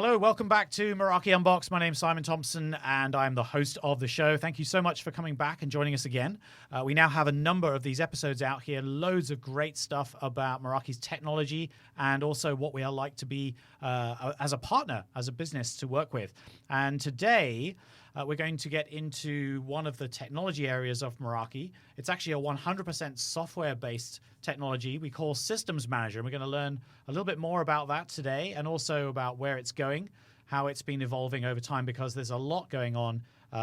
Hello, welcome back to Meraki Unboxed. My name's Simon Thompson, and I'm the host of the show. Thank you so much for coming back and joining us again. We now have a number of these episodes out here, loads of great stuff about Meraki's technology and also what we are like to be as a partner, as a business to work with. And today, we're going to get into one of the technology areas of Meraki. It's actually a 100% software-based technology we call Systems Manager. And we're going to learn a little bit more about that today and also about where it's going, how it's been evolving over time, because there's a lot going on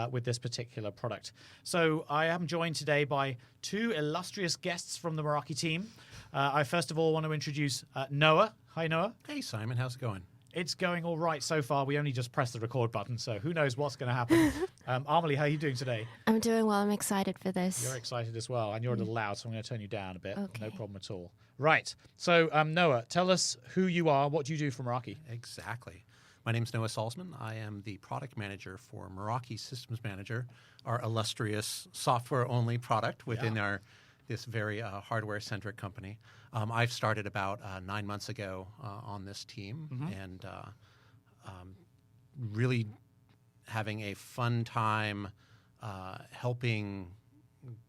with this particular product. So I am joined today by two illustrious guests from the Meraki team. I first of all want to introduce Noah. Hi, Noah. Hey, Simon. How's it going? It's going all right so far. We only just pressed the record button, so who knows what's going to happen. Amelie, how are you doing today? I'm doing well. I'm excited for this. You're excited as well, and you're a little loud, so I'm going to turn you down a bit. Okay. No problem at all. Right. So, Noah, tell us who you are, what do you do for Meraki? Exactly. My name's Noah Salzman. I am the product manager for Meraki Systems Manager, our illustrious software-only product within this very hardware-centric company. I've started about 9 months ago on this team, and really having a fun time helping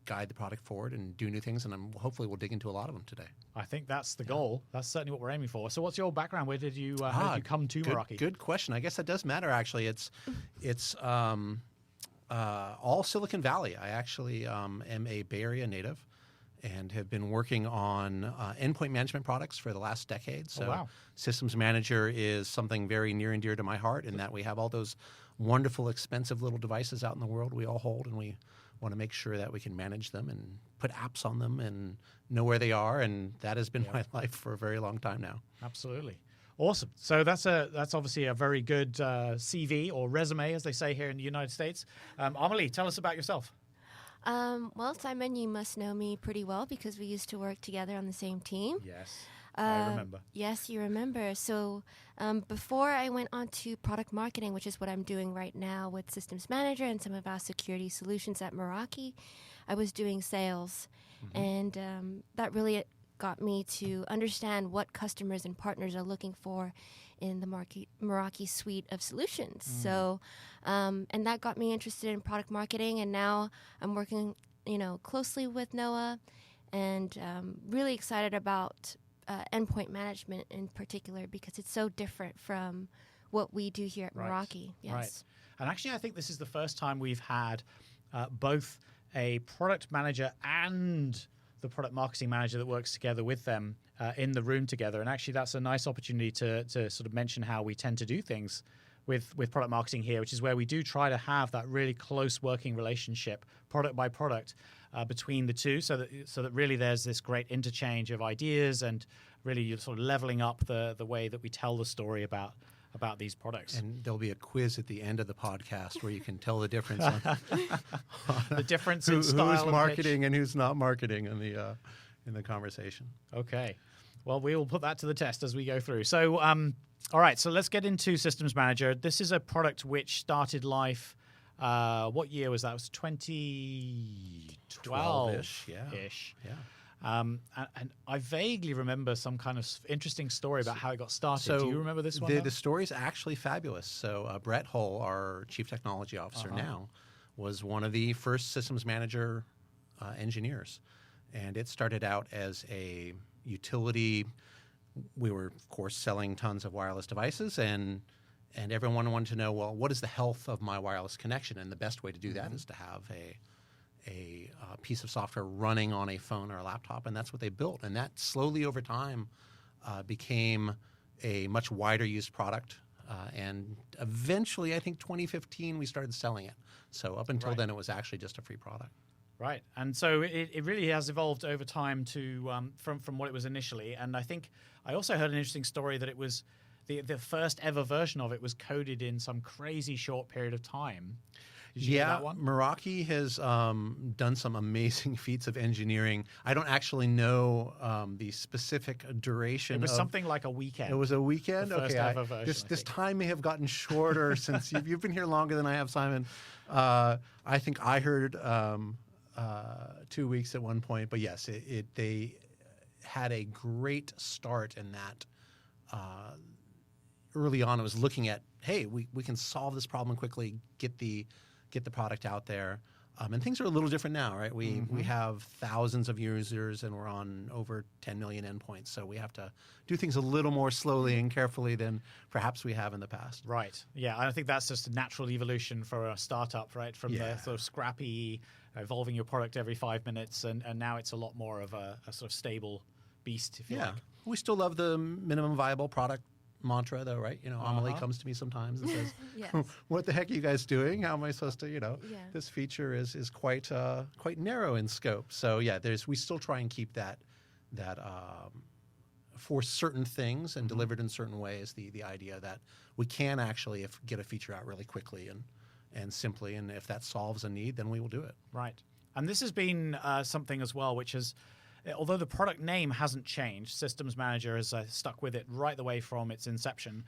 guide the product forward and do new things, and hopefully we'll dig into a lot of them today. I think that's the goal. That's certainly what we're aiming for. So what's your background? Where did you, how did you come to Meraki? Good question. I guess that does matter, actually. It's all Silicon Valley. I actually am a Bay Area native and have been working on endpoint management products for the last decade. So Systems Manager is something very near and dear to my heart in that we have all those wonderful, expensive little devices out in the world we all hold, and we want to make sure that we can manage them and put apps on them and know where they are, and that has been my life for a very long time now. Absolutely. Awesome. So that's obviously a very good CV or resume, as they say here in the United States. Amelie, tell us about yourself. Well, Simon, you must know me pretty well because we used to work together on the same team. Yes, I remember. Yes, you remember. So before I went on to product marketing, which is what I'm doing right now with Systems Manager and some of our security solutions at Meraki, I was doing sales. And that really got me to understand what customers and partners are looking for in the Meraki suite of solutions. So, and that got me interested in product marketing, and now I'm working, closely with Noah, and really excited about endpoint management in particular because it's so different from what we do here at Meraki. Yes. Right. And actually, I think this is the first time we've had both a product manager and the product marketing manager that works together with them in the room together. And actually, that's a nice opportunity to sort of mention how we tend to do things with product marketing here, which is where we do try to have that really close working relationship, product by product, between the two, so that really there's this great interchange of ideas and really you're sort of leveling up the way that we tell the story about these products. And there'll be a quiz at the end of the podcast where you can tell the difference on the difference in style, who's marketing and who's not marketing in the conversation. Okay. Well, we will put that to the test as we go through. So, all right. So let's get into Systems Manager. This is a product which started life. What year was that? It was 2012-ish. Yeah. And I vaguely remember some kind of interesting story about how it got started. So do you remember this one? The story's actually fabulous. So Brett Hull, our Chief Technology Officer now, was one of the first Systems Manager engineers. And it started out as a utility. We were, of course, selling tons of wireless devices, and everyone wanted to know, well, what is the health of my wireless connection? And the best way to do that is to have a piece of software running on a phone or a laptop, and that's what they built. And that slowly over time became a much wider used product. And eventually, I think 2015, we started selling it. So up until then, it was actually just a free product. Right. And so it really has evolved over time to from what it was initially. And I think I also heard an interesting story that it was the first ever version of it was coded in some crazy short period of time. Did you hear that one? Meraki has done some amazing feats of engineering. I don't actually know the specific duration. It was something like a weekend. It was a weekend? The first ever version, this time may have gotten shorter since you've been here longer than I have, Simon. I think I heard 2 weeks at one point. But yes, they had a great start in that early on, it was looking at, hey, we can solve this problem quickly, get the product out there. And things are a little different now, right? We have thousands of users, and we're on over 10 million endpoints. So we have to do things a little more slowly and carefully than perhaps we have in the past. Right. Yeah, I think that's just a natural evolution for a startup, right? From the sort of scrappy, evolving your product every 5 minutes, and now it's a lot more of a sort of stable beast, if you like. We still love the minimum viable product mantra, though, right? Amelie comes to me sometimes and says, Yes. what the heck are you guys doing? How am I supposed to, this feature is quite narrow in scope. So yeah, we still try and keep that for certain things and delivered in certain ways, the idea that we can actually get a feature out really quickly and simply, and if that solves a need, then we will do it. Right. And this has been something as well, which is, although the product name hasn't changed, Systems Manager has stuck with it right the way from its inception,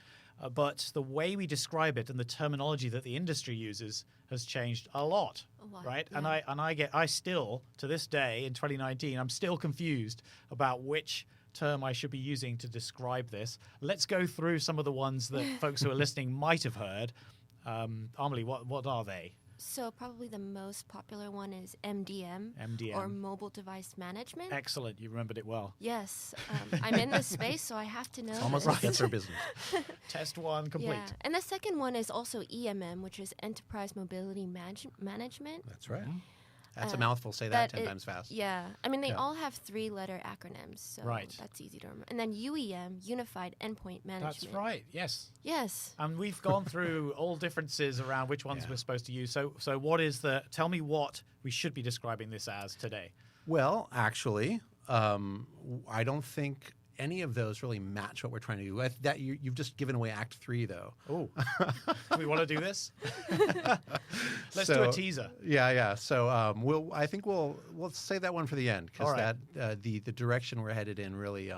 but the way we describe it and the terminology that the industry uses has changed a lot. Right? Yeah. And I still, to this day in 2019, I'm still confused about which term I should be using to describe this. Let's go through some of the ones that folks who are listening might have heard. Amelie, what are they? So probably the most popular one is MDM, MDM. or Mobile Device Management. Excellent. You remembered it well. Yes. I'm in this space, so I have to know. It's almost this. like that's our business. Test one complete. Yeah. And the second one is also EMM, which is Enterprise Mobility Management. That's right. That's a mouthful. Say that 10 times fast. Yeah. I mean, they all have 3-letter acronyms, so that's easy to remember. And then UEM, Unified Endpoint Management. That's right. Yes. Yes. And we've gone through all differences around which ones we're supposed to use. So tell me what we should be describing this as today. Well, actually, I don't think any of those really match what we're trying to do. You've just given away Act 3, though. Oh, we want to do this? Let's do a teaser. Yeah. So I think we'll save that one for the end, because the direction we're headed in really.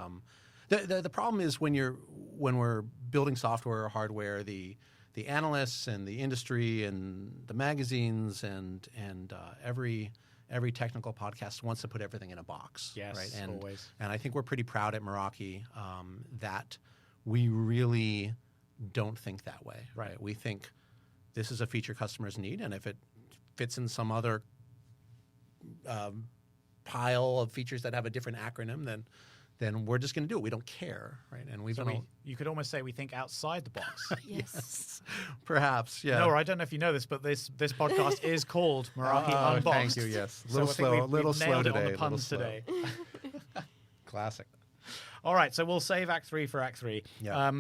The problem is when we're building software or hardware, the analysts and the industry and the magazines and every technical podcast wants to put everything in a box. Yes, right? always. And I think we're pretty proud at Meraki that we really don't think that way. Right? We think this is a feature customers need, and if it fits in some other pile of features that have a different acronym, then we're just going to do it. We don't care, right? And you could almost say we think outside the box. Yes. Perhaps, yeah. No, I don't know if you know this, but this podcast is called Meraki Unboxed. Thank you. Yes, So I think we've slow nailed today. it on the puns today. Classic. All right, so we'll save Act 3 for Act 3. Yeah.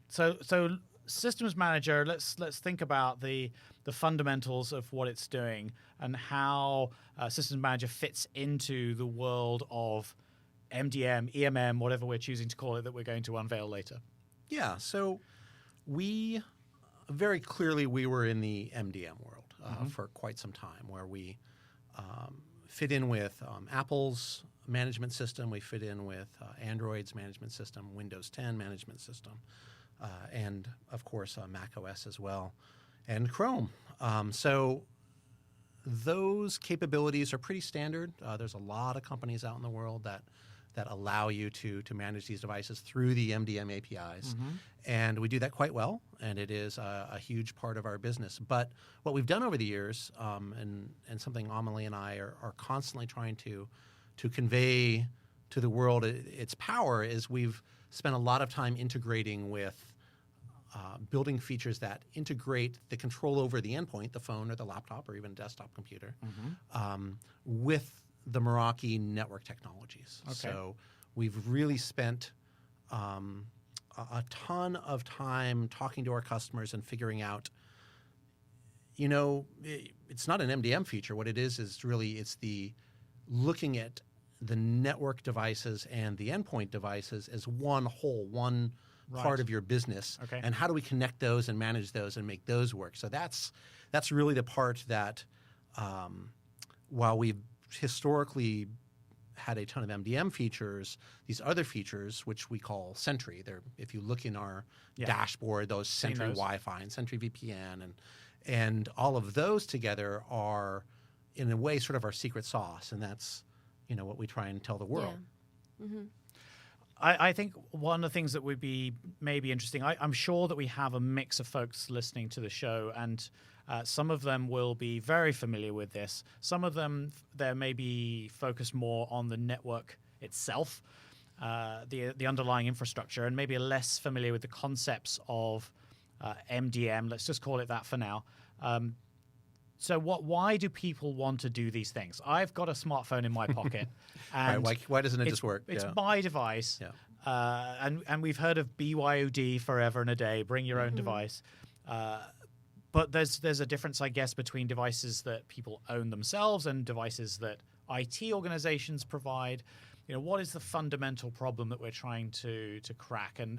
So Systems Manager. Let's think about the fundamentals of what it's doing and how Systems Manager fits into the world of MDM, EMM, whatever we're choosing to call it, that we're going to unveil later. Yeah. So we very clearly were in the MDM world for quite some time, where we fit in with Apple's management system. We fit in with Android's management system, Windows 10 management system, and of course Mac OS as well, and Chrome. So those capabilities are pretty standard. There's a lot of companies out in the world that allow you to manage these devices through the MDM APIs. And we do that quite well, and it is a huge part of our business. But what we've done over the years, and something Amelie and I are constantly trying to convey to the world its power, is we've spent a lot of time integrating with building features that integrate the control over the endpoint, the phone or the laptop or even a desktop computer, with the Meraki network technologies. Okay. So we've really spent a ton of time talking to our customers and figuring out, it's not an MDM feature. What it is really it's the looking at the network devices and the endpoint devices as one whole, one part of your business. Okay. And how do we connect those and manage those and make those work? So that's really the part that while we've historically had a ton of MDM features, these other features, which we call Sentry, if you look in our dashboard, those Sentry Wi-Fi and Sentry VPN and all of those together are, in a way, sort of our secret sauce, and that's what we try and tell the world. Yeah. I think one of the things that would be maybe interesting, I'm sure that we have a mix of folks listening to the show, and some of them will be very familiar with this. Some of them, they may be focused more on the network itself, the underlying infrastructure, and maybe less familiar with the concepts of MDM. Let's just call it that for now. So why do people want to do these things? I've got a smartphone in my pocket. And right, why doesn't it just work? It's my device. Yeah. And we've heard of BYOD, forever and a day, bring your own device. But there's a difference, I guess, between devices that people own themselves and devices that IT organizations provide. You know, what is the fundamental problem that we're trying to crack, and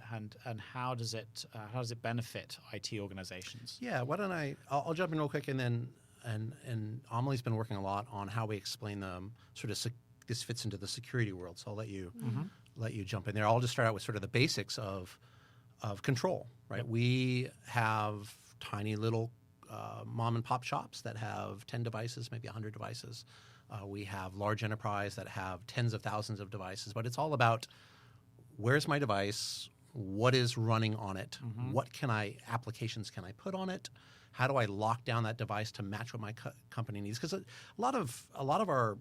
how does it benefit IT organizations? Yeah, why don't I'll jump in real quick, and then and Amelie's been working a lot on how we explain them. Sort of this fits into the security world, so I'll let you jump in there. I'll just start out with sort of the basics of control. Right, Yep. We have tiny little mom and pop shops that have 10 devices, maybe 100 devices. We have large enterprise that have tens of thousands of devices, but it's all about where's my device, what is running on it, what applications can I put on it, how do I lock down that device to match what my company needs? Because a lot of our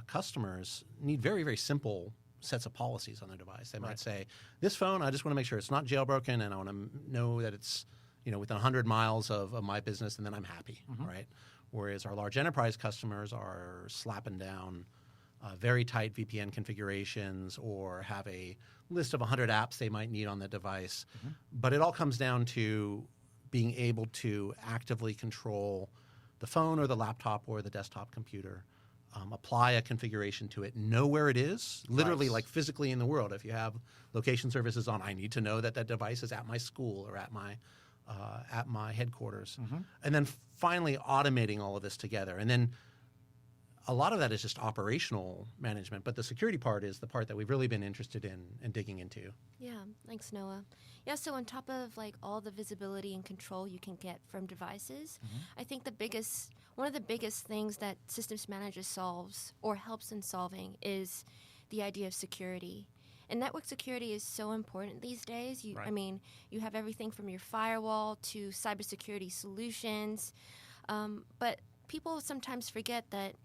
customers need very, very simple sets of policies on their device. They might say, this phone, I just want to make sure it's not jailbroken, and I want to know that it's within 100 miles of my business, and then I'm happy, right? Whereas our large enterprise customers are slapping down very tight VPN configurations, or have a list of 100 apps they might need on the device. But it all comes down to being able to actively control the phone or the laptop or the desktop computer, apply a configuration to it, know where it is, literally like physically in the world. If you have location services on, I need to know that device is at my school or at my headquarters. And then finally automating all of this together. And then a lot of that is just operational management, but the security part is the part that we've really been interested in and digging into. Yeah, thanks, Noah. Yeah, so on top of like all the visibility and control you can get from devices, I think one of the biggest things that Systems Manager solves or helps in solving is the idea of security. And network security is so important these days. I mean, you have everything from your firewall to cybersecurity solutions. But people sometimes forget that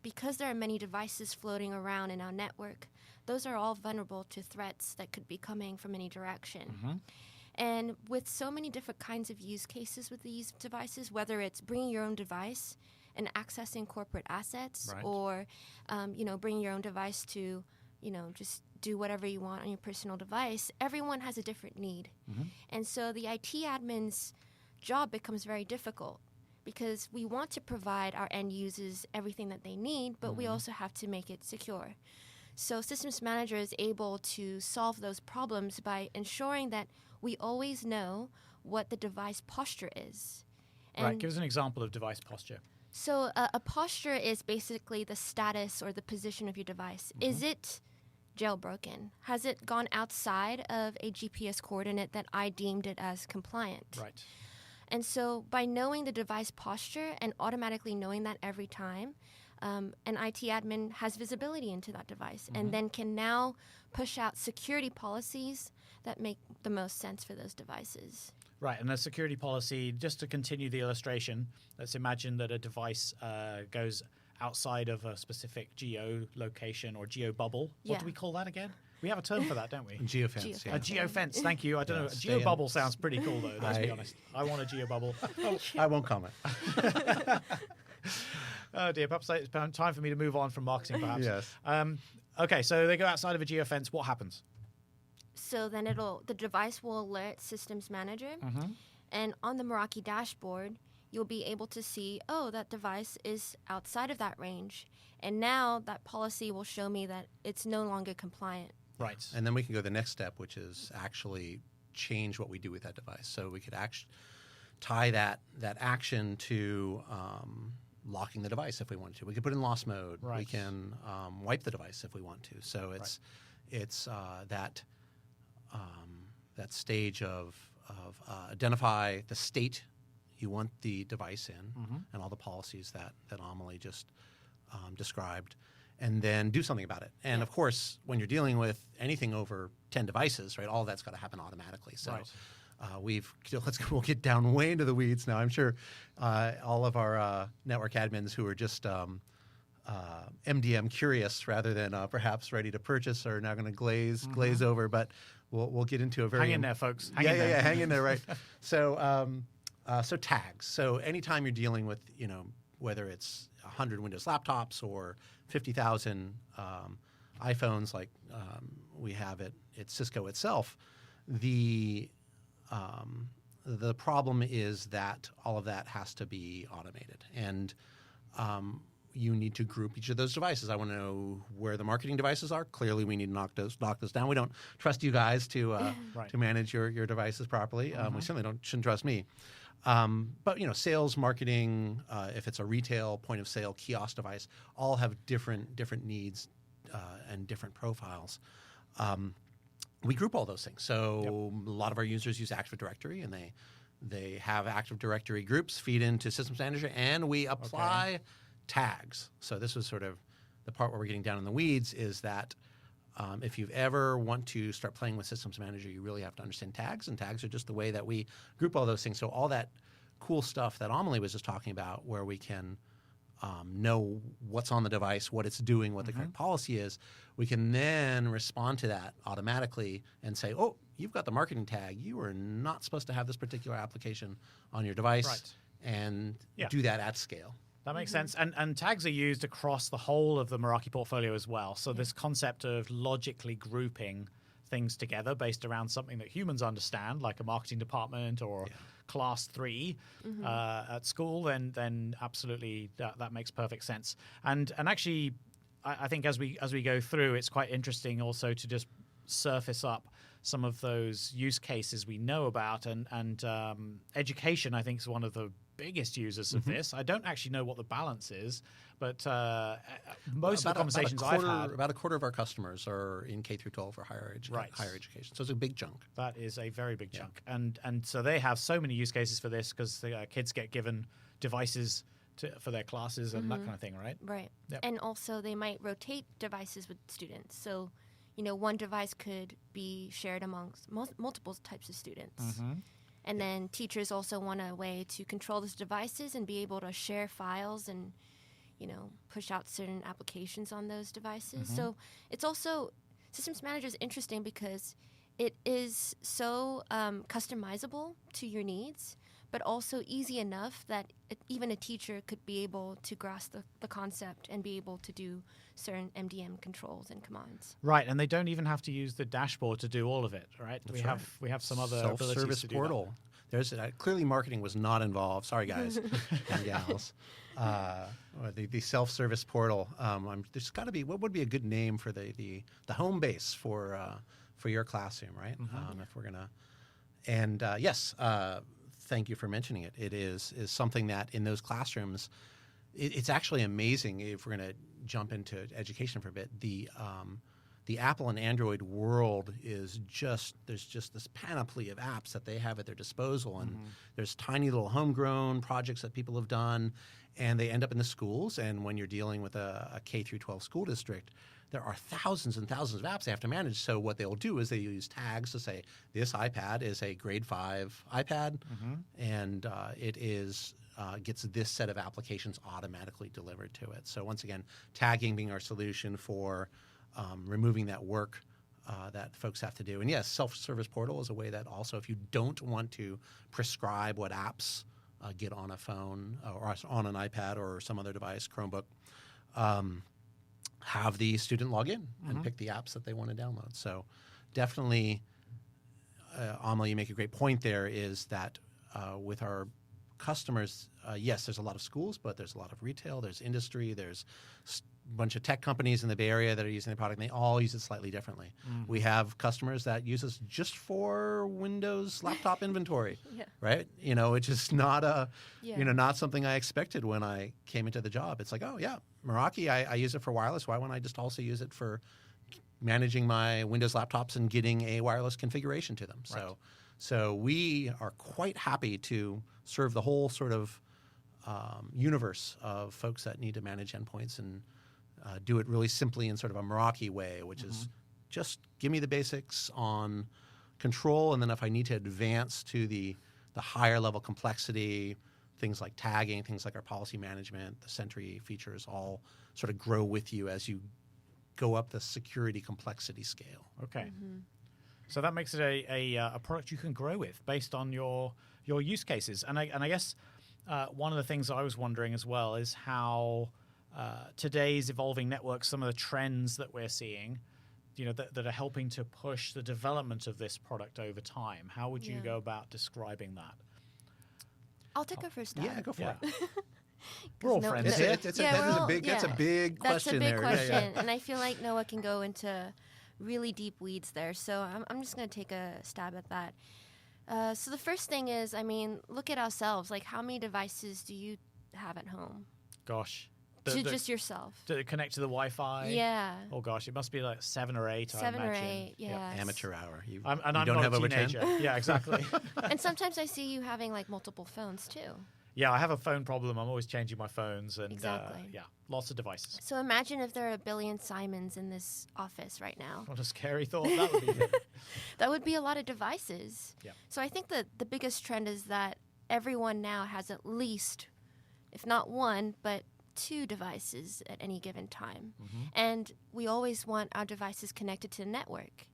because there are many devices floating around in our network, those are all vulnerable to threats that could be coming from any direction. And with so many different kinds of use cases with these devices, whether it's bringing your own device and accessing corporate assets, or bringing your own device to just do whatever you want on your personal device, everyone has a different need. And so the IT admin's job becomes very difficult, because we want to provide our end users everything that they need, but we also have to make it secure. So Systems Manager is able to solve those problems by ensuring that we always know what the device posture is. And Give us an example of device posture. So a posture is basically the status or the position of your device. Is it jailbroken? Has it gone outside of a GPS coordinate that I deemed it as compliant? Right. And so by knowing the device posture and automatically knowing that every time, an IT admin has visibility into that device and then can now push out security policies that make the most sense for those devices. Right, and a security policy, just to continue the illustration, let's imagine that a device goes outside of a specific geo-location or geo-bubble. What do we call that again? We have a term for that, don't we? Geofence. A geofence, thank you. I don't know. A geo-bubble sounds pretty cool, though, let's be honest. I want a geo-bubble. I won't comment. Oh, dear. Perhaps it's time for me to move on from marketing, perhaps. Yes. Okay, so they go outside of a geofence. What happens? So then the device will alert Systems Manager, and on the Meraki dashboard, you'll be able to see, that device is outside of that range, and now that policy will show me that it's no longer compliant. Right. And then we can go to the next step, which is actually change what we do with that device. So we could actually tie that action to locking the device if we wanted to. We could put in loss mode. Right. We can wipe the device if we want to. So it's that stage of identify the state you want the device in and all the policies that Amelie just described, and then do something about it. And of course, when you're dealing with anything over 10 devices, right, all that's got to happen automatically. So we'll get down way into the weeds now. I'm sure all of our network admins who are just MDM curious rather than perhaps ready to purchase are now going to glaze over. But we'll get into a very hang in there, folks. Hang in there, right? So tags. So anytime you're dealing with whether it's 100 Windows laptops or 50,000 iPhones like we have at Cisco itself, the problem is that all of that has to be automated, and you need to group each of those devices. I want to know where the marketing devices are. Clearly, we need to knock those down. We don't trust you guys to to manage your devices properly. We certainly shouldn't trust me. But sales, marketing, if it's a retail point of sale kiosk device, all have different needs and different profiles. We group all those things. So a lot of our users use Active Directory, and they have Active Directory groups feed into Systems Manager, and we apply tags. So this was sort of the part where we're getting down in the weeds, is that if you ever want to start playing with Systems Manager, you really have to understand tags, and tags are just the way that we group all those things. So all that cool stuff that Amelie was just talking about, where we can know what's on the device, what it's doing, what the correct policy is, we can then respond to that automatically and say, oh, you've got the marketing tag. You are not supposed to have this particular application on your device, and do that at scale. That makes sense. And tags are used across the whole of the Meraki portfolio as well. So this concept of logically grouping things together based around something that humans understand, like a marketing department or class 3 at school, then absolutely that makes perfect sense. And actually, I think as we go through, it's quite interesting also to just surface up some of those use cases we know about, and education, I think, is one of the biggest users of this. I don't actually know what the balance is, but most of the conversations I've had, about a quarter of our customers are in K through 12 or higher education. So it's a big chunk. That is a very big chunk, and so they have so many use cases for this, because the kids get given devices for their classes and that kind of thing, right? Right. Yep. And also they might rotate devices with students. So, one device could be shared amongst multiple types of students. And then teachers also want a way to control those devices and be able to share files and, push out certain applications on those devices. So it's also, Systems Manager is interesting because it is so customizable to your needs, but also easy enough that even a teacher could be able to grasp the concept and be able to do certain MDM controls and commands. Right, and they don't even have to use the dashboard to do all of it, right? We have some other abilities to do portal. There's clearly marketing was not involved. Sorry, guys and gals. The self-service portal. There's got to be, what would be a good name for the home base for your classroom, right? If we're gonna, and thank you for mentioning it. It is something that in those classrooms, it's actually amazing. If we're going to jump into education for a bit, the Apple and Android world is there's just this panoply of apps that they have at their disposal, and there's tiny little homegrown projects that people have done, and they end up in the schools. And when you're dealing with a K through 12 school district, there are thousands and thousands of apps they have to manage. So what they'll do is they use tags to say, this iPad is a grade 5 iPad, and it is gets this set of applications automatically delivered to it. So once again, tagging being our solution for removing that work that folks have to do. And yes, self-service portal is a way that also, if you don't want to prescribe what apps get on a phone or on an iPad or some other device, Chromebook, have the student log in and pick the apps that they want to download. So definitely, Amelie, you make a great point there, is that with our customers, yes, there's a lot of schools, but there's a lot of retail, there's industry, there's a bunch of tech companies in the Bay Area that are using the product, and they all use it slightly differently. We have customers that use us just for Windows laptop inventory, right? It's just not not something I expected when I came into the job. It's like, oh yeah, Meraki, I use it for wireless. Why wouldn't I just also use it for managing my Windows laptops and getting a wireless configuration to them? Right. So we are quite happy to serve the whole sort of universe of folks that need to manage endpoints and do it really simply in sort of a Meraki way, which is just give me the basics on control, and then if I need to advance to the higher level complexity, things like tagging, things like our policy management, the Sentry features all sort of grow with you as you go up the security complexity scale. Okay. So that makes it a product you can grow with based on your use cases. And I guess one of the things I was wondering as well is how today's evolving networks, some of the trends that we're seeing, that are helping to push the development of this product over time. How would you go about describing that? I'll take a first stab. Yeah, go for it. We're all friends here. That's a big question. That's a big there. question, and I feel like Noah can go into really deep weeds there. So I'm just going to take a stab at that. So the first thing is, look at ourselves. Like, how many devices do you have at home? Gosh. Just yourself. To connect to the Wi-Fi? Yeah. Oh, gosh. It must be like 7 or 8, I imagine. 7 or 8, yeah. Amateur hour. I'm don't not have a over teenager. 10? Yeah, exactly. And sometimes I see you having, like, multiple phones, too. Yeah, I have a phone problem. I'm always changing my phones. And Exactly. lots of devices. So imagine if there are a billion Simons in this office right now. What a scary thought that would be. That would be a lot of devices. Yeah. So I think that the biggest trend is that everyone now has at least, if not 1, but 2 devices at any given time. And we always want our devices connected to the network.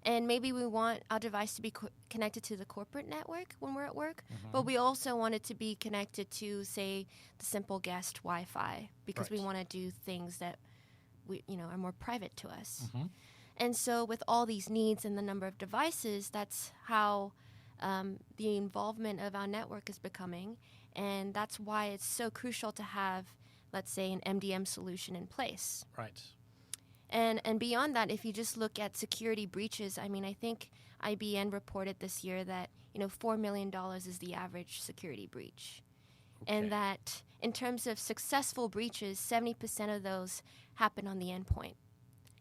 And maybe we want our device to be connected to the corporate network when we're at work, but we also want it to be connected to, say, the simple guest Wi-Fi, because we want to do things that are more private to us. And so with all these needs and the number of devices, that's how the involvement of our network is becoming. And that's why it's so crucial to have, let's say, an MDM solution in place. Right. And beyond that, if you just look at security breaches, I think IBM reported this year that $4 million is the average security breach. Okay. And that in terms of successful breaches, 70% of those happen on the endpoint.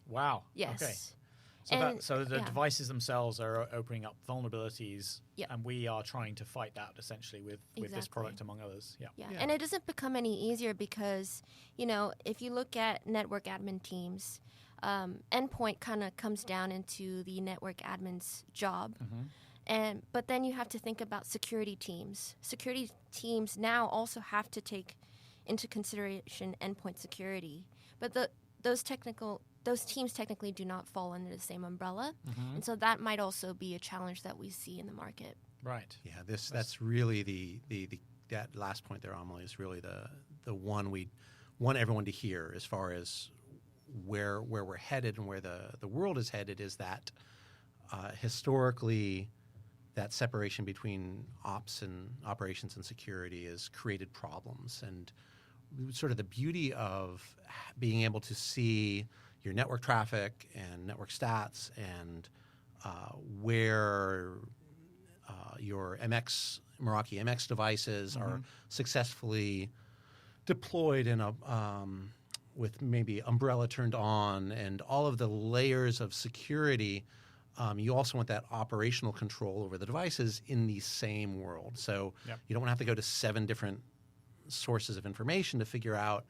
Wow. Yes. Okay. So the devices themselves are opening up vulnerabilities, and we are trying to fight that essentially with this product, among others. Yeah. And it doesn't become any easier because, if you look at network admin teams, endpoint kind of comes down into the network admin's job. But then you have to think about security teams. Security teams now also have to take into consideration endpoint security. But those teams technically do not fall under the same umbrella. And so that might also be a challenge that we see in the market. Right. Yeah, that's really that last point there, Amelie, is really the one we want everyone to hear as far as where we're headed and where the world is headed, is that historically that separation between ops and operations and security has created problems. And sort of the beauty of being able to see your network traffic and network stats and where your Meraki MX devices are successfully deployed in a with maybe umbrella turned on and all of the layers of security. You also want that operational control over the devices in the same world. So you don't have to go to 7 different sources of information to figure out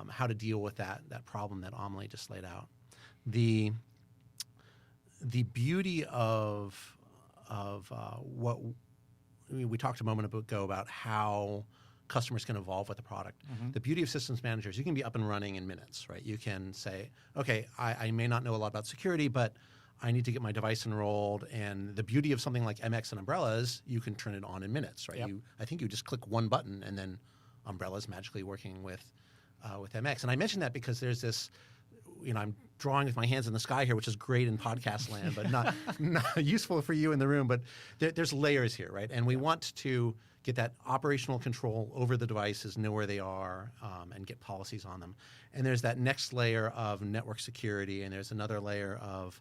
how to deal with that problem that Amelie just laid out. The beauty of what we talked a moment ago about how customers can evolve with the product. The beauty of systems managers, you can be up and running in minutes, right? You can say, okay, I may not know a lot about security, but I need to get my device enrolled. And the beauty of something like MX and Umbrella is you can turn it on in minutes, right? I think you just click one button and then Umbrella is magically working with MX. And I mention that because there's this, I'm drawing with my hands in the sky here, which is great in podcast land, but not useful for you in the room. But there's layers here, right? And we want to get that operational control over the devices, know where they are, and get policies on them. And there's that next layer of network security, and there's another layer of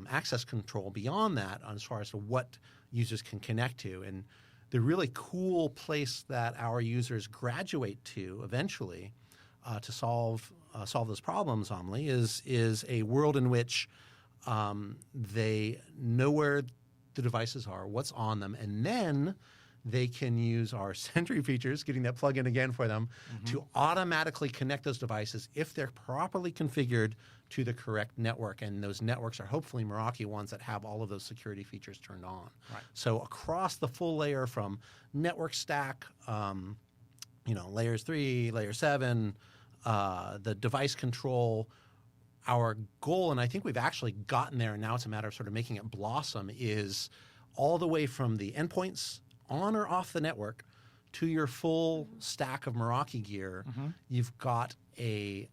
access control beyond that as far as to what users can connect to. And the really cool place that our users graduate to eventually to solve those problems, Amelie, is a world in which they know where the devices are, what's on them, and then they can use our Sentry features, getting that plug-in again for them, to automatically connect those devices if they're properly configured to the correct network. And those networks are hopefully Meraki ones that have all of those security features turned on. Right. So across the full layer from network stack, layers 3, layer 7, the device control, our goal, and I think we've actually gotten there, and now it's a matter of sort of making it blossom, is all the way from the endpoints on or off the network to your full stack of Meraki gear. You've got a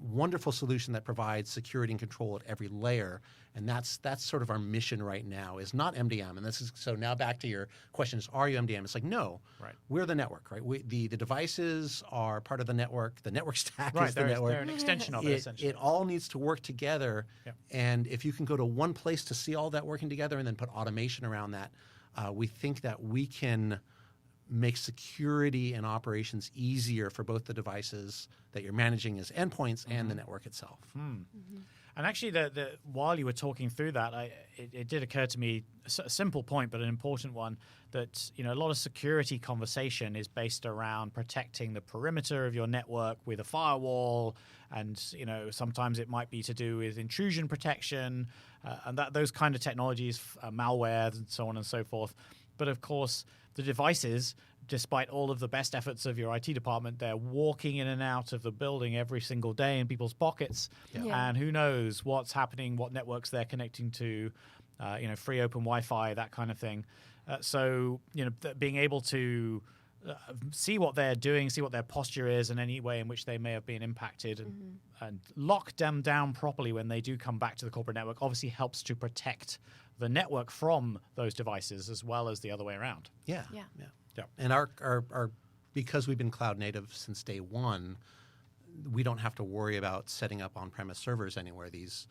wonderful solution that provides security and control at every layer, and that's sort of our mission right now. Is not MDM, and this is so. Now back to your questions: are you MDM? It's like no, Right. We're the network, right? The devices are part of the network. The network stack Right, is the network. they're an extension of it, essentially. It all needs to work together, Yep. and if you can go to one place to see all that working together and then put automation around that, we think that we can make security and operations easier for both the devices that you're managing as endpoints and the network itself. And actually, while you were talking through that, it did occur to me a simple point, but an important one, that a lot of security conversation is based around protecting the perimeter of your network with a firewall, and sometimes it might be to do with intrusion protection, and those kind of technologies, malware, and so on and so forth. But of course, the devices, despite all of the best efforts of your IT department, they're walking in and out of the building every single day in people's pockets. Yeah. And who knows what's happening, what networks they're connecting to, free open Wi-Fi, that kind of thing. So being able to see what they're doing, see what their posture is, and any way in which they may have been impacted, and lock them down properly when they do come back to the corporate network obviously helps to protect the network from those devices as well as the other way around. Yeah. Yeah. And our because we've been cloud native since day one, we don't have to worry about setting up on-premise servers anywhere. These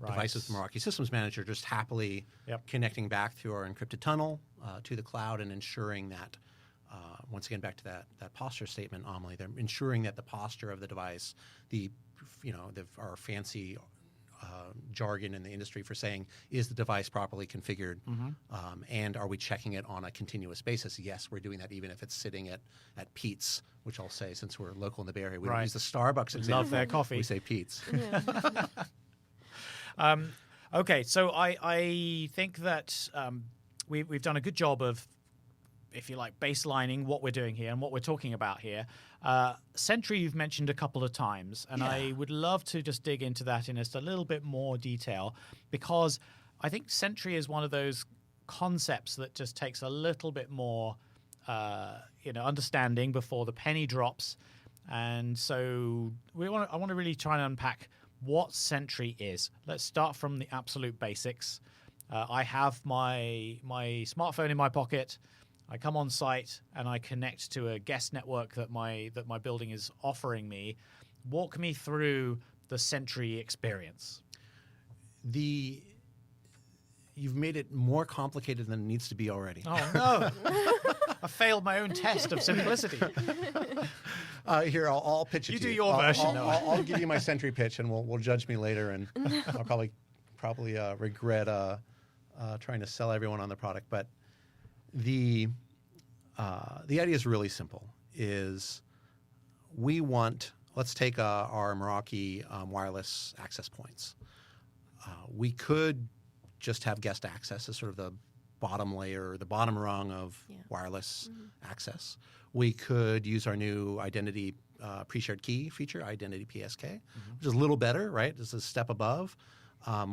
devices, Meraki Systems Manager, just happily connecting back through our encrypted tunnel to the cloud and ensuring that, once again, back to that posture statement, Amelie, they're ensuring that the posture of the device, our fancy jargon in the industry for saying, is the device properly configured, and are we checking it on a continuous basis? Yes, we're doing that even if it's sitting at Pete's, which I'll say, since we're local in the Bay Area, we don't use the Starbucks example. Love their coffee. We say Pete's. Okay, so I think that we've done a good job of, if you like, baselining what we're doing here and what we're talking about here. Sentry you've mentioned a couple of times, and I would love to just dig into that in just a little bit more detail, because I think Sentry is one of those concepts that just takes a little bit more understanding before the penny drops. And so I want to really try and unpack what Sentry is. Let's start from the absolute basics. I have my smartphone in my pocket. I come on site and I connect to a guest network that my building is offering me. Walk me through the Sentry experience. You've made it more complicated than it needs to be already. Oh no! I failed my own test of simplicity. Here, I'll pitch it. You to do your version. I'll give you my Sentry pitch, and we'll judge me later, and I'll probably regret trying to sell everyone on the product. But the idea is really simple. Is we want, let's take our Meraki wireless access points. We could just have guest access as sort of the bottom layer, the bottom rung of wireless access. We could use our new identity pre-shared key feature, Identity PSK, which is a little better, right? It's a step above.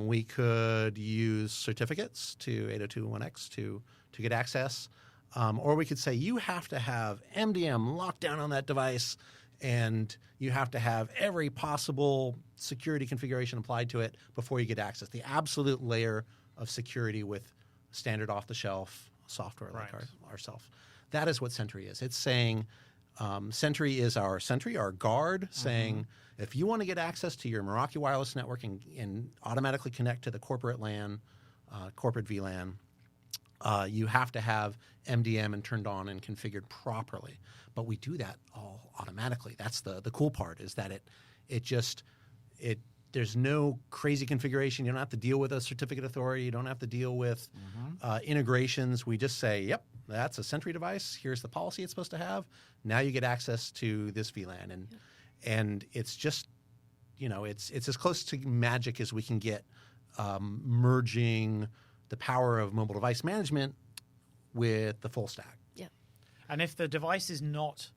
We could use certificates to 802.1x to get access. Or we could say you have to have MDM locked down on that device, and you have to have every possible security configuration applied to it before you get access. The absolute layer of security with standard off-the-shelf software like ourselves. That is what Sentry is. It's saying Sentry is our Sentry, our guard, saying if you want to get access to your Meraki wireless network and automatically connect to the corporate LAN, corporate VLAN, you have to have MDM and turned on and configured properly. But we do that all automatically. That's the cool part, is that it there's no crazy configuration. You don't have to deal with a certificate authority. You don't have to deal with integrations. We just say, yep, that's a Sentry device. Here's the policy it's supposed to have. Now you get access to this VLAN. And it's just, it's as close to magic as we can get, merging the power of mobile device management with the full stack. Yeah. And if the device is not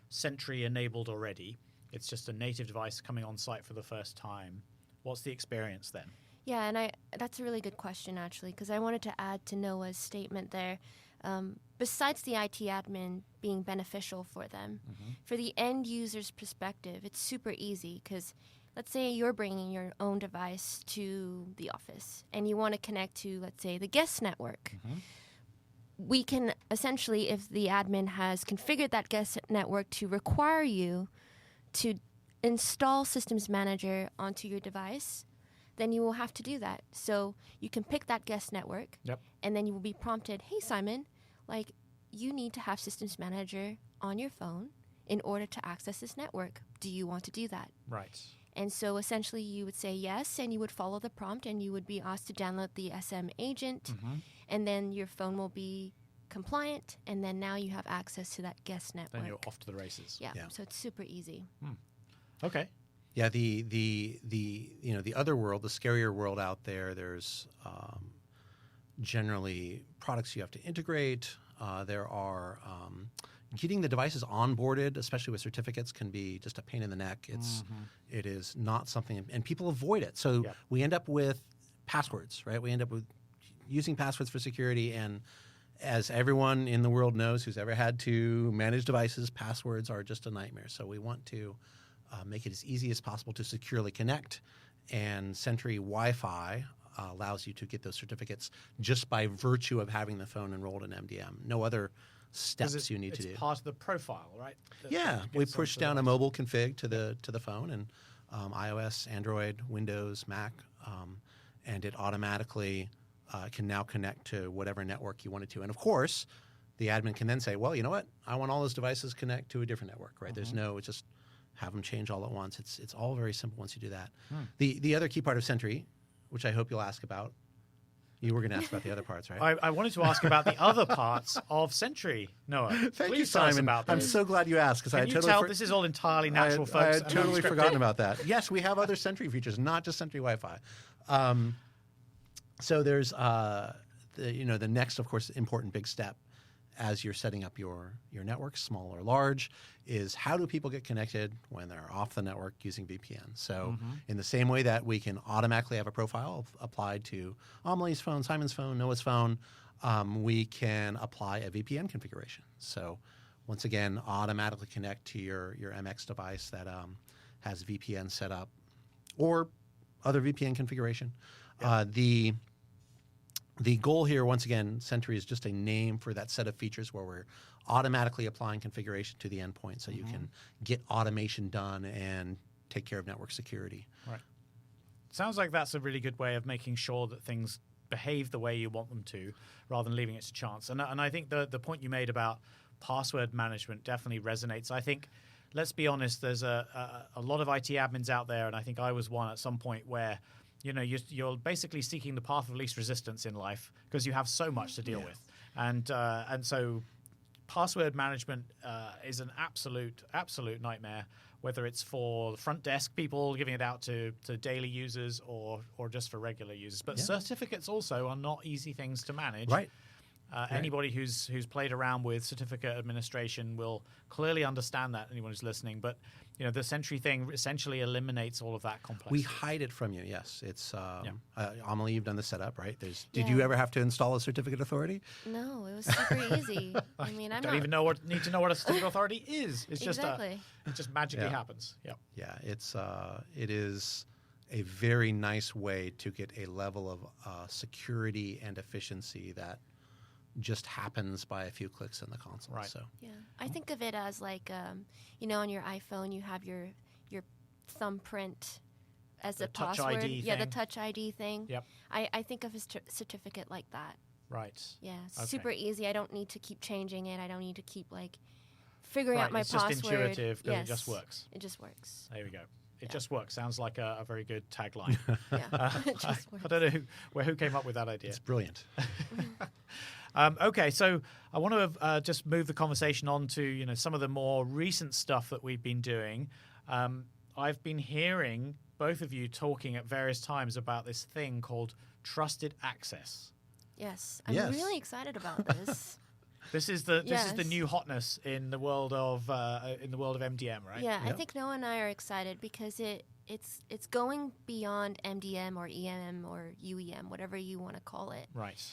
Sentry enabled already, it's just a native device coming on site for the first time, what's the experience then? Yeah, and that's a really good question, actually, because I wanted to add to Noah's statement there. Besides the IT admin being beneficial for them, for the end user's perspective, it's super easy because let's say you're bringing your own device to the office and you want to connect to, let's say, the guest network. We can essentially, if the admin has configured that guest network to require you to install Systems Manager onto your device, then you will have to do that. So you can pick that guest network, and then you will be prompted, hey, Simon, you need to have Systems Manager on your phone in order to access this network. Do you want to do that? Right. And so essentially you would say yes, and you would follow the prompt, and you would be asked to download the SM agent, and then your phone will be compliant, and then now you have access to that guest network. Then you're off to the races. Yeah. So it's super easy. Okay. Yeah, the other world, the scarier world out there, there's generally products you have to integrate. There are getting the devices onboarded, especially with certificates, can be just a pain in the neck. It is not something, and people avoid it. So we end up with passwords, right? We end up with using passwords for security, and as everyone in the world knows who's ever had to manage devices, passwords are just a nightmare. So we want to make it as easy as possible to securely connect, and Sentry Wi-Fi allows you to get those certificates just by virtue of having the phone enrolled in MDM. No other steps you need to do. It's part of the profile, right? We push down a mobile config to the phone, and iOS, Android, Windows, Mac, and it automatically can now connect to whatever network you want it to. And of course, the admin can then say, well, you know what? I want all those devices connect to a different network, right? There's no, it's just have them change all at once. It's all very simple once you do that. The other key part of Sentry, which I hope you'll ask about, you were going to ask about the other parts, right? I wanted to ask about the other parts of Sentry, Noah. Thank Please you, tell us Simon. about I'm those. so glad you asked, because I Can you totally tell this is all entirely natural, I folks? had totally forgotten about that. Yes, we have other Sentry features, not just Sentry Wi-Fi. So there's the next, of course, important big step as you're setting up your network, small or large, is how do people get connected when they're off the network using VPN? So in the same way that we can automatically have a profile applied to Amelie's phone, Simon's phone, Noah's phone, we can apply a VPN configuration. So once again, automatically connect to your MX device that has VPN set up or other VPN configuration. The goal here, once again, Sentry is just a name for that set of features where we're automatically applying configuration to the endpoint so you can get automation done and take care of network security. Right. Sounds like that's a really good way of making sure that things behave the way you want them to, rather than leaving it to chance. And I think the point you made about password management definitely resonates. I think, let's be honest, there's a lot of IT admins out there, and I think I was one at some point where you're basically seeking the path of least resistance in life because you have so much to deal with, and so password management is an absolute nightmare. Whether it's for the front desk people giving it out to daily users or just for regular users, but certificates also are not easy things to manage. Right. Anybody who's played around with certificate administration will clearly understand that. Anyone who's listening, but the Sentry thing essentially eliminates all of that complexity. We hide it from you. Yes, it's Amelie, you've done the setup, right? Did you ever have to install a certificate authority? No, it was super easy. I mean, I don't even need to know what a certificate authority is. It's just it just magically happens. Yeah. Yeah, it is a very nice way to get a level of security and efficiency that just happens by a few clicks in the console. Right. So I think of it as like on your iPhone you have your thumbprint as the a Touch password. ID the thing. Touch ID thing. Yep. I think of a certificate like that. Right. Yeah, Okay. super easy. I don't need to keep changing it. I don't need to keep figuring out my it's password. just intuitive because Yes. it just works. It just works. There we go. It just works. Sounds like a very good tagline. It just works. I don't know who came up with that idea. It's brilliant. Okay, so I want to just move the conversation on to some of the more recent stuff that we've been doing. I've been hearing both of you talking at various times about this thing called trusted access. Yes, I'm Yes. really excited about this. This is the Yes. new hotness in the world of MDM, right? Yeah, I Yep. think Noah and I are excited because it's going beyond MDM or EMM or UEM, whatever you want to call it. Right.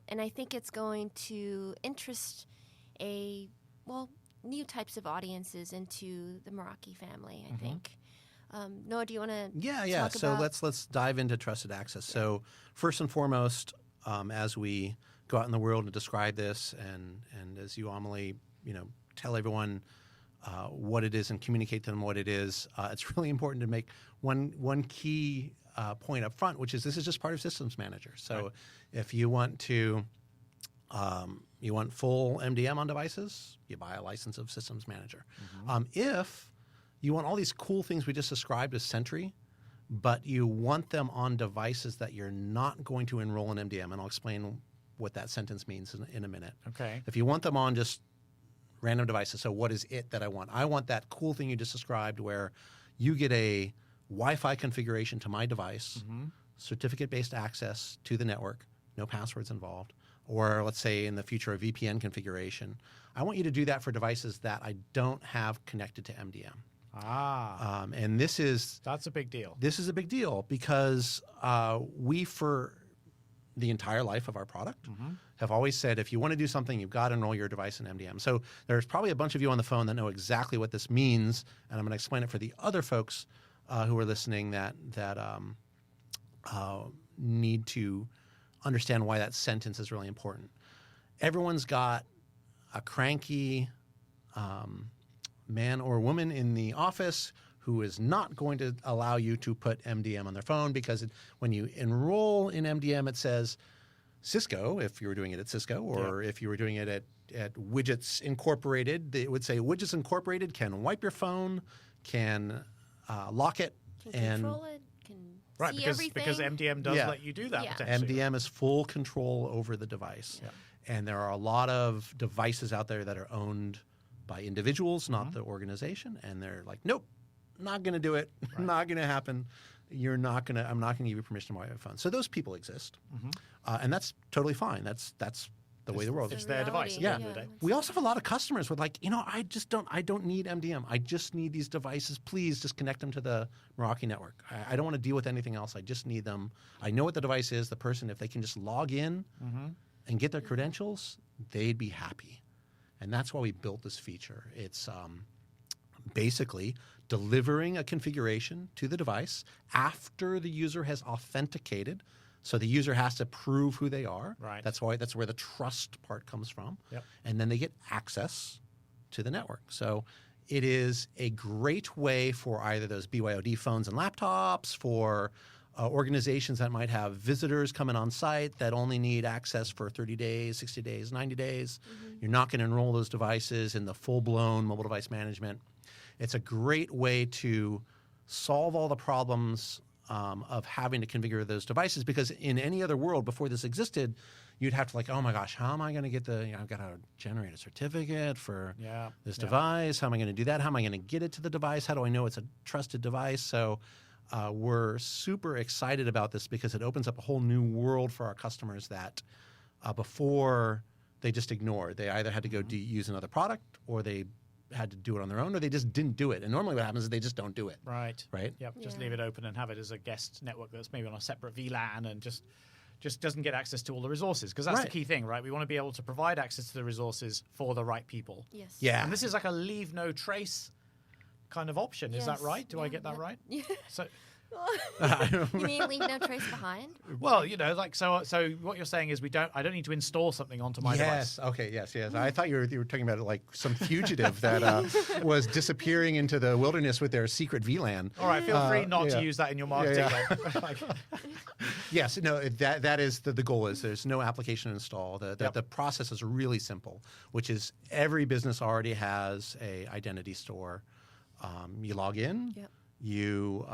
And I think it's going to interest new types of audiences into the Meraki family, I think. Noah, do you want to Yeah. talk So about... let's dive into trusted access. So first and foremost, as we go out in the world and describe this, and as you, Amelie, tell everyone what it is and communicate to them what it is, it's really important to make one key point up front, which is this is just part of Systems Manager. So Right. if you want to you want full MDM on devices, you buy a license of Systems Manager. If you want all these cool things we just described as Sentry, but you want them on devices that you're not going to enroll in MDM, and I'll explain what that sentence means in a minute. Okay. If you want them on just random devices, so what is it that I want? I want that cool thing you just described where you get a Wi-Fi configuration to my device, certificate-based access to the network, no passwords involved, or let's say in the future a VPN configuration. I want you to do that for devices that I don't have connected to MDM. And That's a big deal. this is a big deal because we, for the entire life of our product, have always said if you want to do something, you've got to enroll your device in MDM. So there's probably a bunch of you on the phone that know exactly what this means, and I'm going to explain it for the other folks who are listening that need to understand why that sentence is really important. Everyone's got a cranky man or woman in the office who is not going to allow you to put MDM on their phone because when you enroll in MDM, it says Cisco, if you were doing it at Cisco, or if you were doing it at Widgets Incorporated, it would say Widgets Incorporated can wipe your phone, can lock it, Can and control it, can Right, see because everything. MDM does Yeah. let you do that Yeah. potentially. MDM is full control over the device. Yeah. And there are a lot of devices out there that are owned by individuals, not the organization. And they're like, nope, not going to do it. Not going to happen. I'm not going to give you permission to wipe your phone. So those people exist. And that's totally fine. That's the way the world It's is. their device at the Yeah. end of the day. We also have a lot of customers with like, I don't need MDM. I just need these devices. Please just connect them to the Meraki network. I don't want to deal with anything else. I just need them. I know what the device is. The person, if they can just log in and get their credentials, they'd be happy. And that's why we built this feature. It's basically delivering a configuration to the device after the user has authenticated. So the user has to prove who they are. Right. That's where the trust part comes from. Yep. And then they get access to the network. So it is a great way for either those BYOD phones and laptops, for organizations that might have visitors coming on site that only need access for 30 days, 60 days, 90 days. You're not going to enroll those devices in the full-blown mobile device management. It's a great way to solve all the problems of having to configure those devices, because in any other world before this existed, you'd have to oh my gosh, how am I going to get I've got to generate a certificate for this device. How am I going to do that? How am I going to get it to the device? How do I know it's a trusted device? So we're super excited about this because it opens up a whole new world for our customers that before they just ignored. They either had to go use another product, or they had to do it on their own, or they just didn't do it. And normally what happens is they just don't do it. Right. Right? Yep. Just Yeah. leave it open and have it as a guest network that's maybe on a separate VLAN and just doesn't get access to all the resources, because that's the Right. key thing, right? We want to be able to provide access to the resources for the right people. Yes. Yeah. And this is like a leave no trace kind of option. Is that Yes. right? Do I Yeah, get that yep. right? Yeah. So, You mean leave no trace behind? well, so what you're saying is I don't need to install something onto my device. Yes. Okay. Yes. I thought you were talking about like some fugitive that was disappearing into the wilderness with their secret VLAN. All right, feel free not yeah. to use that in your marketing. Yeah. then. Like, Yes. No. That is the goal. Is there's no application install. The process is really simple, which is every business already has a identity store. You log in. Yep. you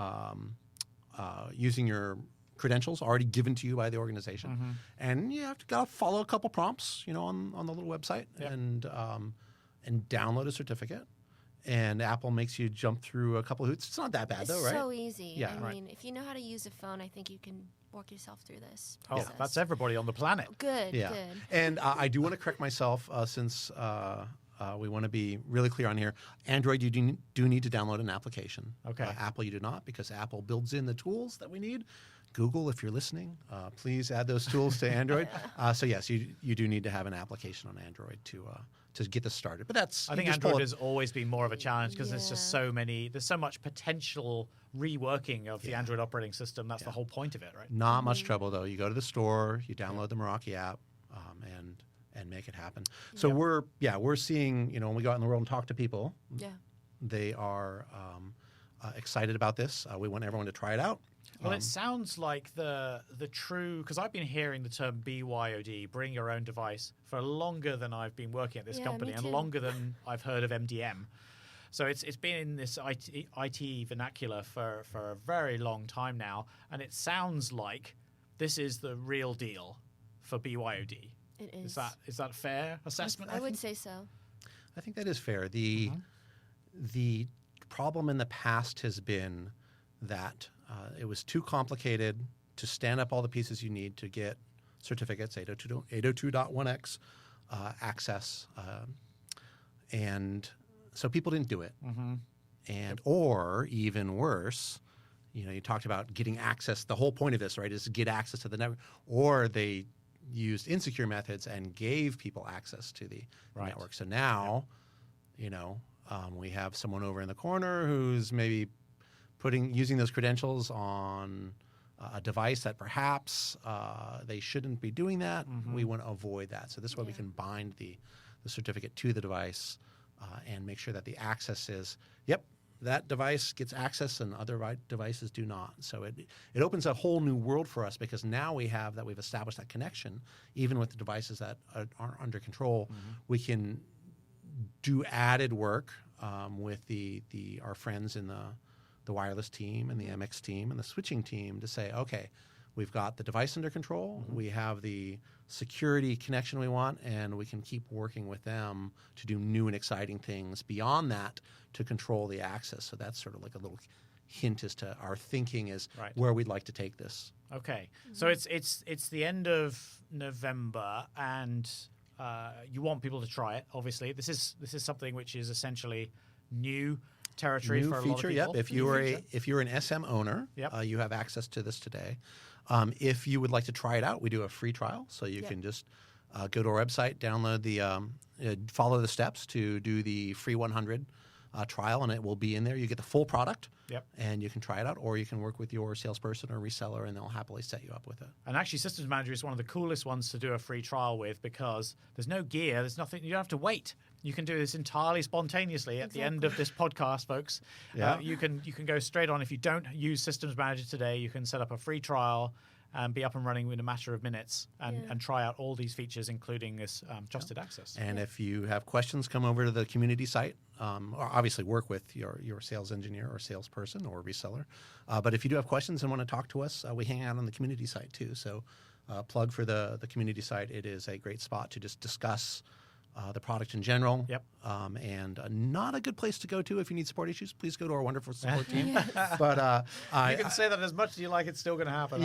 using your credentials already given to you by the organization, and you have to gotta follow a couple prompts, on the little website, Yep. and download a certificate. And Apple makes you jump through a couple hoops. It's not that bad, It's though, right? so easy. Yeah. I Right. mean, if you know how to use a phone, I think you can walk yourself through this. Oh, process. that's everybody on the planet. Good, Yeah. good. And I do want to correct myself since we want to be really clear on here. Android, you do need to download an application. Okay. Apple, you do not, because Apple builds in the tools that we need. Google, if you're listening, please add those tools to Android. So yes, you do need to have an application on Android to get this started. But I think Android has always been more of a challenge because there's just there's so much potential reworking of the Android operating system. That's the whole point of it, right? Not much trouble, though. You go to the store, you download the Meraki app, and make it happen. So we're seeing, when we go out in the world and talk to people, Yeah. they are excited about this. We want everyone to try it out. Well, it sounds like the true, because I've been hearing the term BYOD, bring your own device, for longer than I've been working at this Yeah, company me and too. longer than I've heard of MDM. So it's been in this IT vernacular for a very long time now, and it sounds like this is the real deal for BYOD. It is. Is that a fair assessment? I would say so. I think that is fair. The problem in the past has been that it was too complicated to stand up all the pieces you need to get certificates, 802.1x access, and so people didn't do it. And or even worse, you talked about getting access. The whole point of this, right, is to get access to the network. Or they used insecure methods and gave people access to the network. So now, we have someone over in the corner who's maybe using those credentials on a device that perhaps they shouldn't be doing that. We want to avoid that. So this way we can bind the certificate to the device and make sure that the access is, that device gets access and other devices do not. So it opens a whole new world for us because now we've established that connection, even with the devices that aren't under control. We can do added work with our friends in the wireless team and the MX team and the switching team to say, okay, we've got the device under control, we have the security connection we want, and we can keep working with them to do new and exciting things beyond that to control the access. So that's sort of like a little hint as to our thinking is where we'd like to take this. Okay, so it's the end of November, and you want people to try it. Obviously, this is something which is essentially new territory for a lot of people. If you're an SM owner, you have access to this today. If you would like to try it out, we do a free trial, so you can just go to our website, download follow the steps to do the free 100 trial, and it will be in there. You get the full product, and you can try it out, or you can work with your salesperson or reseller, and they'll happily set you up with it. And actually, Systems Manager is one of the coolest ones to do a free trial with because there's no gear, there's nothing, you don't have to wait. You can do this entirely spontaneously at the end of this podcast, folks. You can go straight on. If you don't use Systems Manager today, you can set up a free trial and be up and running in a matter of minutes and try out all these features, including this trusted access. And if you have questions, come over to the community site. Or obviously work with your sales engineer or salesperson or reseller. But if you do have questions and want to talk to us, we hang out on the community site too. So plug for the community site. It is a great spot to just discuss the product in general. And not a good place to go to if you need support issues. Please go to our wonderful support team. But you can say that as much as you like. It's still going to happen.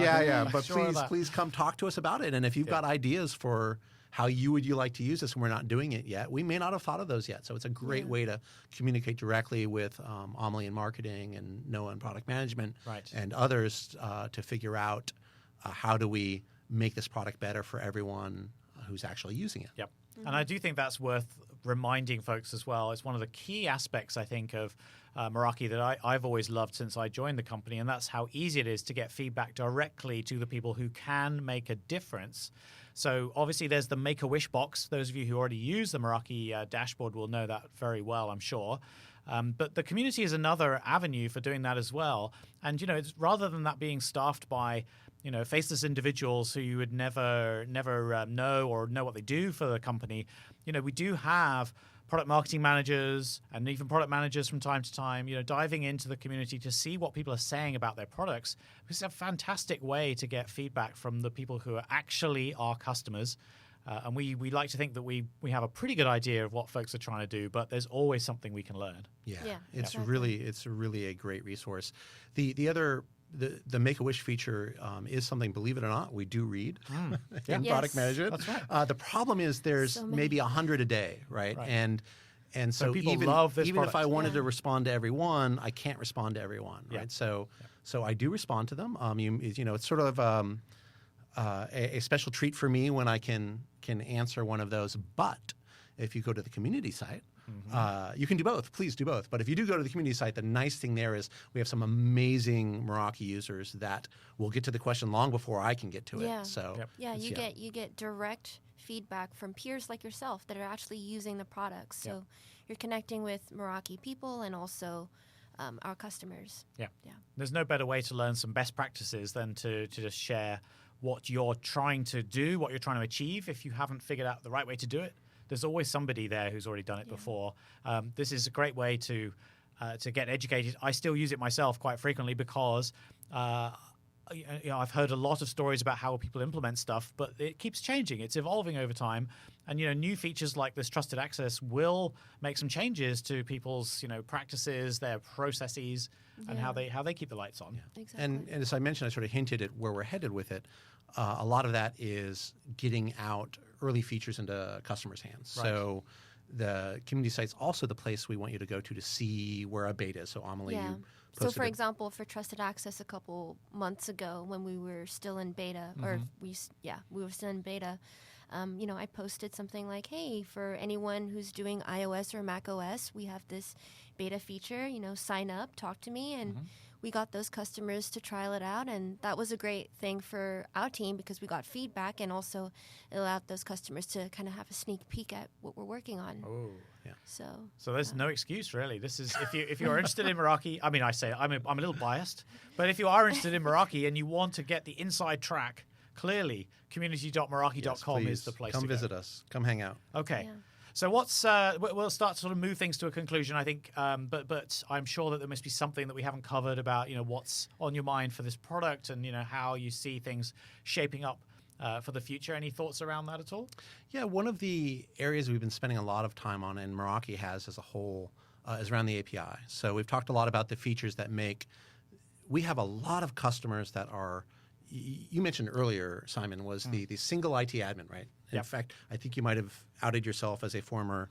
But please come talk to us about it. And if you've got ideas for how you like to use this, and we're not doing it yet, we may not have thought of those yet. So it's a great way to communicate directly with Amelie in marketing and Noah in product management and others to figure out how do we make this product better for everyone who's actually using it. And I do think that's worth reminding folks as well. It's one of the key aspects, I think, of Meraki that I've always loved since I joined the company, and that's how easy it is to get feedback directly to the people who can make a difference. So obviously there's the Make-A-Wish box. Those of you who already use the Meraki dashboard will know that very well, I'm sure. But the community is another avenue for doing that as well. And, it's, rather than that being staffed by faceless individuals who you would never know or know what they do for the company, we do have product marketing managers and even product managers from time to time, diving into the community to see what people are saying about their products. It's a fantastic way to get feedback from the people who are actually our customers. And we like to think that we have a pretty good idea of what folks are trying to do, but there's always something we can learn. Yeah, Yeah, it's exactly. really a great resource. The other the Make-A-Wish feature is something, believe it or not, we do read in Yes. product management. That's right. The problem is there's So many. maybe 100 a day, right? And so people even, love this even if I product. wanted Yeah. to respond to everyone, I can't respond to everyone, right? Yeah. So I do respond to them. It's sort of a special treat for me when I can answer one of those. But if you go to the community site, you can do both. Please do both. But if you do go to the community site, the nice thing there is we have some amazing Meraki users that will get to the question long before I can get to Yeah. it. So Yeah, it's- you get direct feedback from peers like yourself that are actually using the products. So you're connecting with Meraki people and also our customers. Yeah. Yeah. There's no better way to learn some best practices than to just share what you're trying to do, what you're trying to achieve. If you haven't figured out the right way to do it, there's always somebody there who's already done it before. This is a great way to get educated. I still use it myself quite frequently because I've heard a lot of stories about how people implement stuff, but it keeps changing. It's evolving over time. And new features like this trusted access will make some changes to people's practices, their processes, and how they keep the lights on. Exactly. And as I mentioned, I sort of hinted at where we're headed with it. A lot of that is getting out early features into customers' hands. Right. So the community site's also the place we want you to go to see where a beta is. So Amelie, you So, posted for it. example, for Trusted Access a couple months ago when we were still in beta, or we were still in beta, I posted something like, hey, for anyone who's doing iOS or Mac OS, we have this beta feature, sign up, talk to me, and we got those customers to trial it out, and that was a great thing for our team because we got feedback, and also it allowed those customers to kind of have a sneak peek at what we're working on. Oh. So there's no excuse really. This is if you're interested in Meraki. I mean, I say I'm a little biased, but if you are interested in Meraki and you want to get the inside track, clearly community.meraki.com Yes, is the please. place Come to visit go. us. Come hang out. Okay. Yeah. So what's we'll start to sort of move things to a conclusion, I think. But I'm sure that there must be something that we haven't covered about what's on your mind for this product and how you see things shaping up for the future. Any thoughts around that at all? Yeah, one of the areas we've been spending a lot of time on, and Meraki has as a whole, is around the API. So we've talked a lot about the features that make. We have a lot of customers that are. You mentioned earlier, Simon, was the single IT admin, right? In fact, I think you might have outed yourself as a former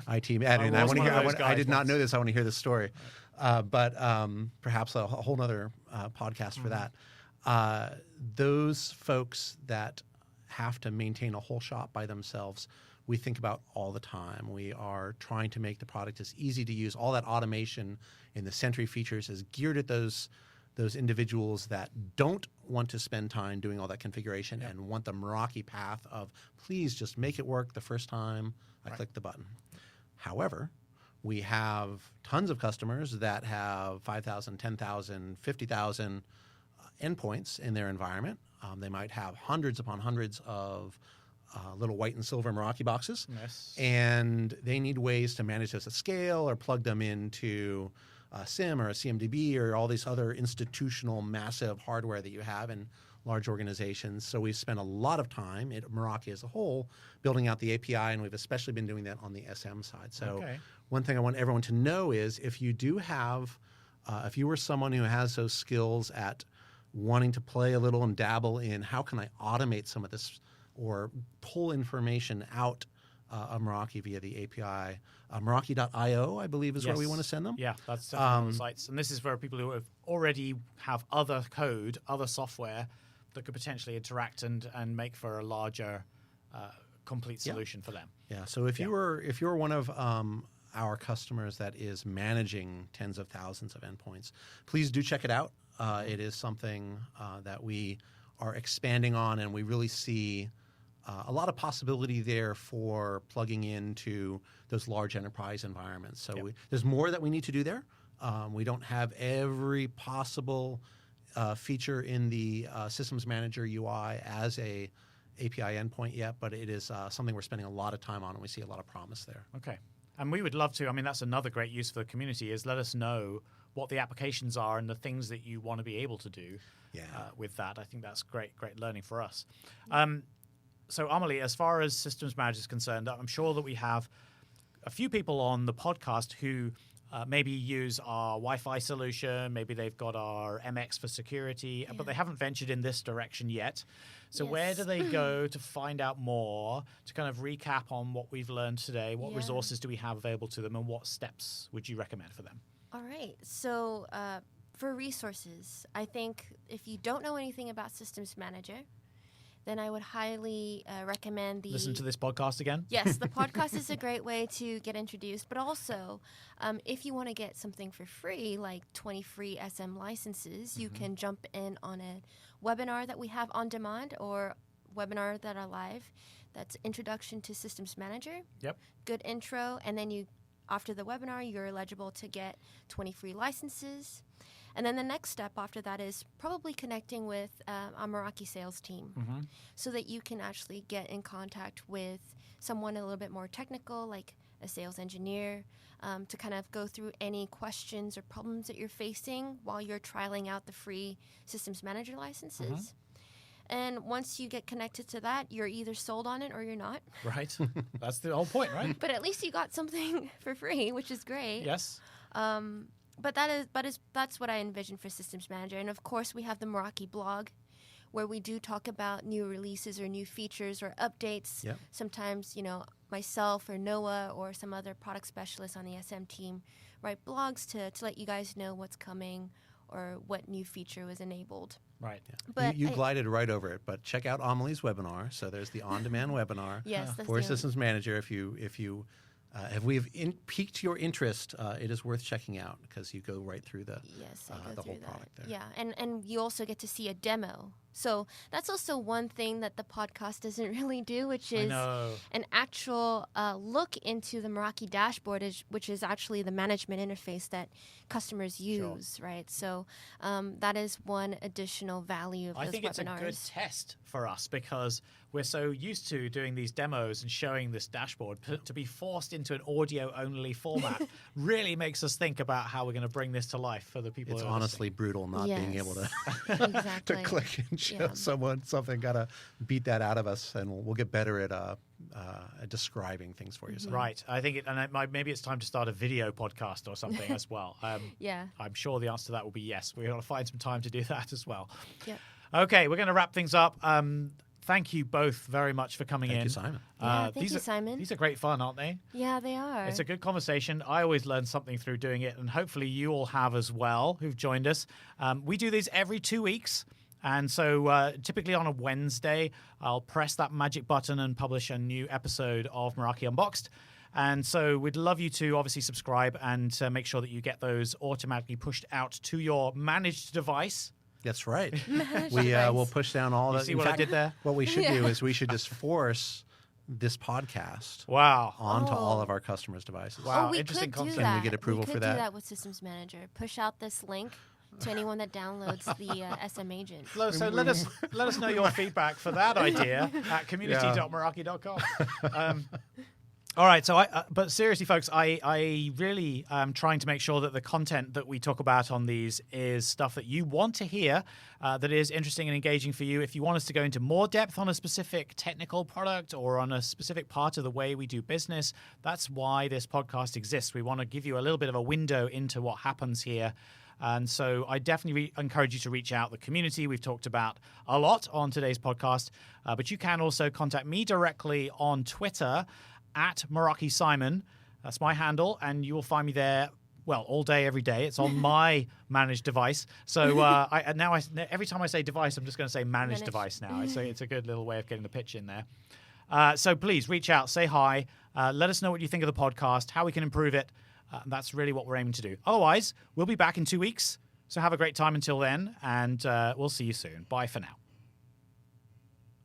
IT admin. was one of those I guys did not once. know this. I want to hear this story, but perhaps a whole other podcast for that. Those folks that have to maintain a whole shop by themselves, we think about all the time. We are trying to make the product as easy to use. All that automation in the Sentry features is geared at those individuals that don't want to spend time doing all that configuration and want the Meraki path of please just make it work the first time I click the button. However, we have tons of customers that have 5,000, 10,000, 50,000 endpoints in their environment. They might have hundreds upon hundreds of little white and silver Meraki boxes. Yes. And they need ways to manage this at scale or plug them into a SIM or a CMDB or all these other institutional massive hardware that you have in large organizations. So we've spent a lot of time at Meraki as a whole building out the API, and we've especially been doing that on the SM side. So one thing I want everyone to know is if you do have, if you were someone who has those skills at wanting to play a little and dabble in how can I automate some of this or pull information out of Meraki via the API. Meraki.io, I believe, is where we want to send them. Yeah, that's definitely one of the sites. And this is for people who already have other code, other software that could potentially interact and make for a larger complete solution for them. Yeah. So if you're one of our customers that is managing tens of thousands of endpoints, please do check it out. It is something that we are expanding on, and we really see a lot of possibility there for plugging into those large enterprise environments. So there's more that we need to do there. We don't have every possible feature in the Systems Manager UI as a API endpoint yet, but it is something we're spending a lot of time on, and we see a lot of promise there. Okay. And we would love to. I mean, that's another great use for the community is let us know what the applications are and the things that you want to be able to do with that. I think that's great learning for us. So, Amelie, as far as Systems Manager is concerned, I'm sure that we have a few people on the podcast who maybe use our Wi-Fi solution. Maybe they've got our MX for security, but they haven't ventured in this direction yet. So where do they go to find out more, to kind of recap on what we've learned today? What resources do we have available to them, and what steps would you recommend for them? All right. So for resources, I think if you don't know anything about Systems Manager, then I would highly recommend Listen to this podcast again? Yes, the podcast is a great way to get introduced. But also, if you want to get something for free, like 20 free SM licenses, you can jump in on a webinar that we have on demand or webinar that are live. That's Introduction to Systems Manager. Yep. Good intro. And then after the webinar, you're eligible to get 20 free licenses. And then the next step after that is probably connecting with our Meraki sales team so that you can actually get in contact with someone a little bit more technical, like a sales engineer, to kind of go through any questions or problems that you're facing while you're trialing out the free Systems Manager licenses. And once you get connected to that, you're either sold on it or you're not. Right. That's the whole point, right? But at least you got something for free, which is great. Yes. But that's what I envision for Systems Manager. And of course, we have the Meraki blog, where we do talk about new releases or new features or updates. Yep. Sometimes, myself or Noah or some other product specialist on the SM team write blogs to let you guys know what's coming or what new feature was enabled. Right. Yeah. But you glided right over it, but check out Amelie's webinar. So there's the on-demand webinar for Systems Manager. If we have piqued your interest, it is worth checking out because you go right through the whole product there. Yeah, and you also get to see a demo. So that's also one thing that the podcast doesn't really do, which is an actual look into the Meraki dashboard, which is actually the management interface that customers use, right? So that is one additional value of those webinars. I think it's a good test for us because we're so used to doing these demos and showing this dashboard. To be forced into an audio-only format really makes us think about how we're going to bring this to life for the people. It's who are honestly brutal not being able to exactly. to click and show someone something. Got to beat that out of us, and we'll get better at describing things for you. Right. I think maybe it's time to start a video podcast or something as well. I'm sure the answer to that will be yes. We're going to find some time to do that as well. Yep. Okay, we're going to wrap things up. Thank you both very much for coming in. Thank you, Simon. Thank you, Simon. These are great fun, aren't they? Yeah, they are. It's a good conversation. I always learn something through doing it, and hopefully you all have as well who've joined us. We do these every 2 weeks. And so typically on a Wednesday, I'll press that magic button and publish a new episode of Meraki Unboxed. And so we'd love you to obviously subscribe and make sure that you get those automatically pushed out to your managed device. That's right. We'll push down all the. See what I did there? What we should do is we should just force this podcast onto all of our customers' devices. Wow, we interesting could do concept. that. Can we get approval for that? We could do that with Systems Manager. Push out this link to anyone that downloads the SM agent. So let us know your feedback for that idea at community.meraki.com. All right, so but seriously, folks, I really am trying to make sure that the content that we talk about on these is stuff that you want to hear, that is interesting and engaging for you. If you want us to go into more depth on a specific technical product or on a specific part of the way we do business, that's why this podcast exists. We want to give you a little bit of a window into what happens here. And so I definitely encourage you to reach out. The community we've talked about a lot on today's podcast, but you can also contact me directly on Twitter at Meraki Simon. That's my handle, and you will find me there, well, all day, every day. It's on my managed device. So every time I say device, I'm just going to say managed device now. It's a good little way of getting the pitch in there. So please reach out, say hi, let us know what you think of the podcast, how we can improve it. That's really what we're aiming to do. Otherwise, we'll be back in 2 weeks. So have a great time until then, and we'll see you soon. Bye for now.